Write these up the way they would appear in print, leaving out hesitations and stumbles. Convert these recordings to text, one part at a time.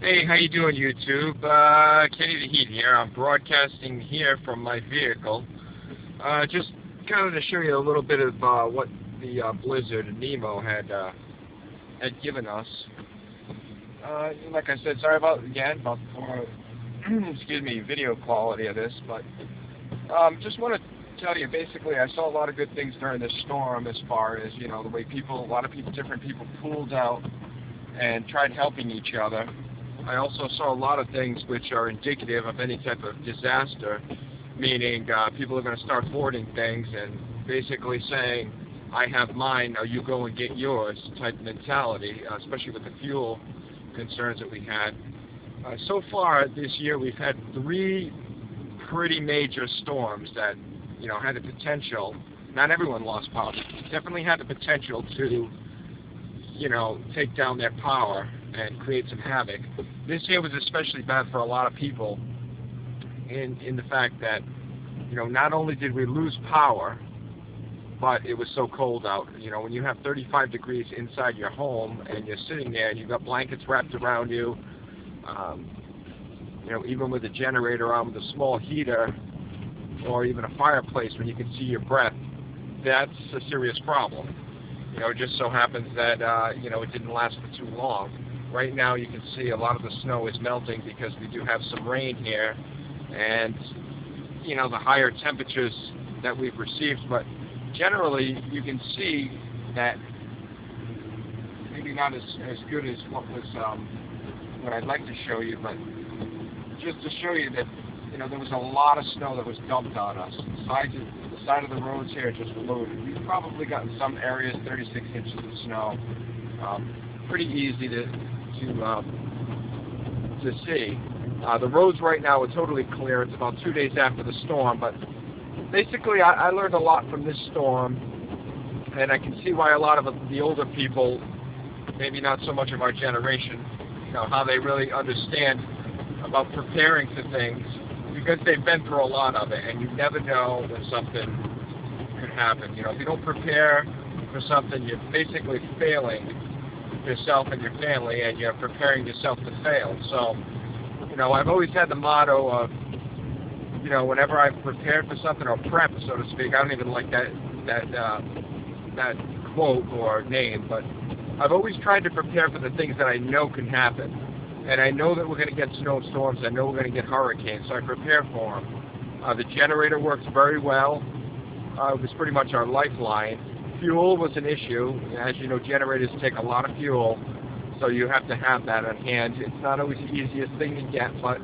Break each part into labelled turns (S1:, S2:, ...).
S1: Hey, how you doing, YouTube? Kenny the Heat here. I'm broadcasting here from my vehicle. Just kind of to show you a little bit of what the blizzard Nemo had given us. Like I said, sorry about the excuse me, video quality of this, but just want to tell you. Basically, I saw a lot of good things during this storm, as far as the way a lot of people, different people, pulled out and tried helping each other. I also saw a lot of things which are indicative of any type of disaster, meaning people are going to start hoarding things and basically saying, I have mine, now you go and get yours type mentality, especially with the fuel concerns that we had. So far this year we've had 3 pretty major storms that had the potential, not everyone lost power, but definitely had the potential to take down their power and create some havoc. This year was especially bad for a lot of people in the fact that, not only did we lose power, but it was so cold out. When you have 35 degrees inside your home and you're sitting there and you've got blankets wrapped around you, even with a generator on with a small heater or even a fireplace when you can see your breath, that's a serious problem. It just so happens that, it didn't last for too long. Right now you can see a lot of the snow is melting because we do have some rain here and, the higher temperatures that we've received. But generally you can see that maybe not as good as what I'd like to show you, but just to show you that, there was a lot of snow that was dumped on us. The side of the roads here just loaded. We've probably gotten some areas 36 inches of snow. Pretty easy to see. The roads right now are totally clear. It's about 2 days after the storm, but basically I learned a lot from this storm, and I can see why a lot of the older people, maybe not so much of our generation, how they really understand about preparing for things, because they've been through a lot of it, and you never know when something could happen. If you don't prepare for something, you're basically failing yourself and your family, and you're preparing yourself to fail. So, I've always had the motto of, whenever I've prepared for something, or prep, so to speak. I don't even like that quote or name, but I've always tried to prepare for the things that I know can happen. And I know that we're going to get snowstorms. I know we're going to get hurricanes, so I prepare for them. The generator works very well. It was pretty much our lifeline. Fuel was an issue. As you know, generators take a lot of fuel, so you have to have that on hand. It's not always the easiest thing to get, but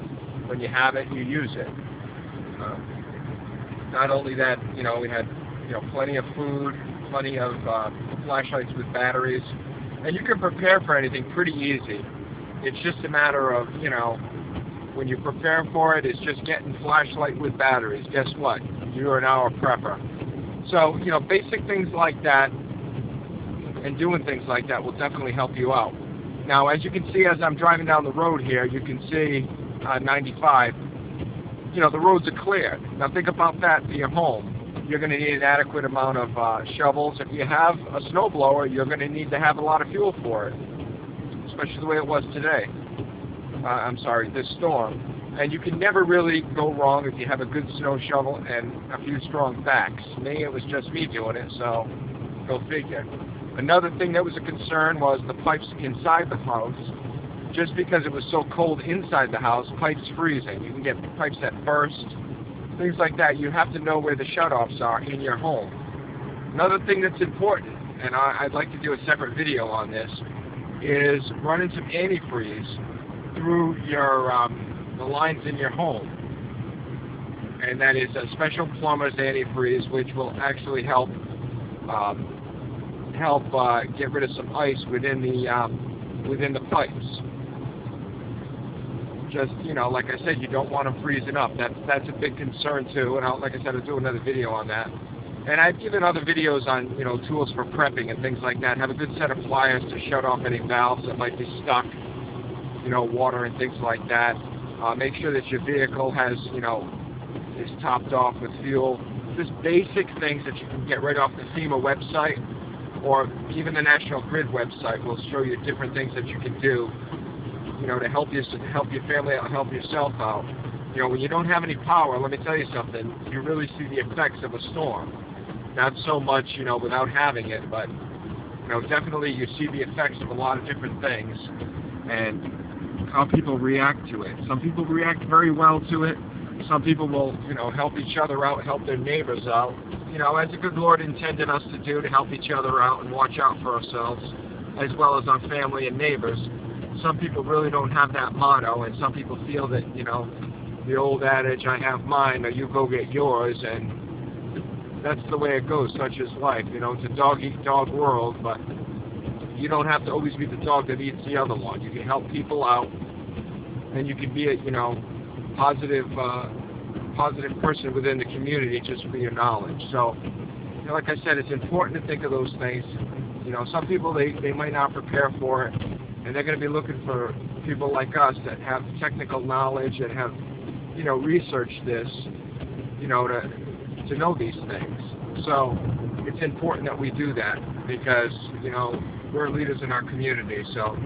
S1: when you have it, you use it. Not only that, we had plenty of food, plenty of flashlights with batteries, and you can prepare for anything pretty easy. It's just a matter of, when you prepare for it, it's just getting flashlight with batteries. Guess what? You're now a prepper. So, basic things like that and doing things like that will definitely help you out. Now, as you can see, as I'm driving down the road here, you can see 95, the roads are clear. Now, think about that for your home. You're going to need an adequate amount of shovels. If you have a snowblower, you're going to need to have a lot of fuel for it, especially the way it was today. This storm. And you can never really go wrong if you have a good snow shovel and a few strong backs. Me, it was just me doing it, so go figure. Another thing that was a concern was the pipes inside the house. Just because it was so cold inside the house, pipes freezing. You can get pipes that burst, things like that. You have to know where the shutoffs are in your home. Another thing that's important, and I'd like to do a separate video on this, is running some antifreeze through your the lines in your home, and that is a special plumber's antifreeze, which will actually help get rid of some ice within the pipes. Just like I said, you don't want them freezing up. That's a big concern too, and like I said, I'll do another video on that. And I've given other videos on tools for prepping and things like that. Have a good set of pliers to shut off any valves that might be stuck, water and things like that. Make sure that your vehicle has, is topped off with fuel. Just basic things that you can get right off the FEMA website, or even the National Grid website will show you different things that you can do you know, to help your family out, help yourself out. You know, when you don't have any power, let me tell you something, you really see the effects of a storm. Not so much, you know, without having it, but, you know, definitely you see the effects of a lot of different things and how people react to it. Some people react very well to it. Some people will, you know, help each other out, help their neighbors out. You know, as the good Lord intended us to do, to help each other out and watch out for ourselves, as well as our family and neighbors. Some people really don't have that motto, and some people feel that, you know, the old adage, I have mine, or you go get yours, and that's the way it goes. Such is life. You know, it's a dog-eat-dog world, but you don't have to always be the dog that eats the other one. You can help people out, and you can be a, you know, positive person within the community just for your knowledge. So, you know, like I said, it's important to think of those things. You know, some people, they might not prepare for it, and they're going to be looking for people like us that have technical knowledge and have, you know, researched this, you know, to know these things. So it's important that we do that because, you know, we're leaders in our community. So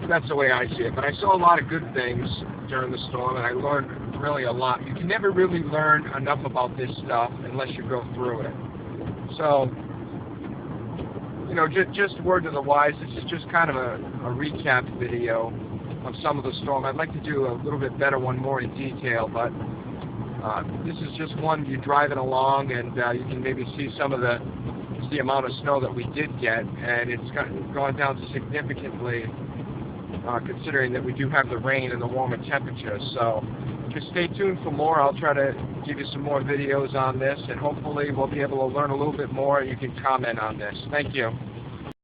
S1: that's the way I see it. But I saw a lot of good things during the storm, and I learned really a lot. You can never really learn enough about this stuff unless you go through it. So, you know, just word to the wise, this is just kind of a recap video of some of the storm. I'd like to do a little bit better one more in detail, but this is just one you're driving along, and you can maybe see some of the amount of snow that we did get, and it's gone down significantly considering that we do have the rain and the warmer temperatures. So just stay tuned for more. I'll try to give you some more videos on this, and hopefully we'll be able to learn a little bit more and you can comment on this. Thank you.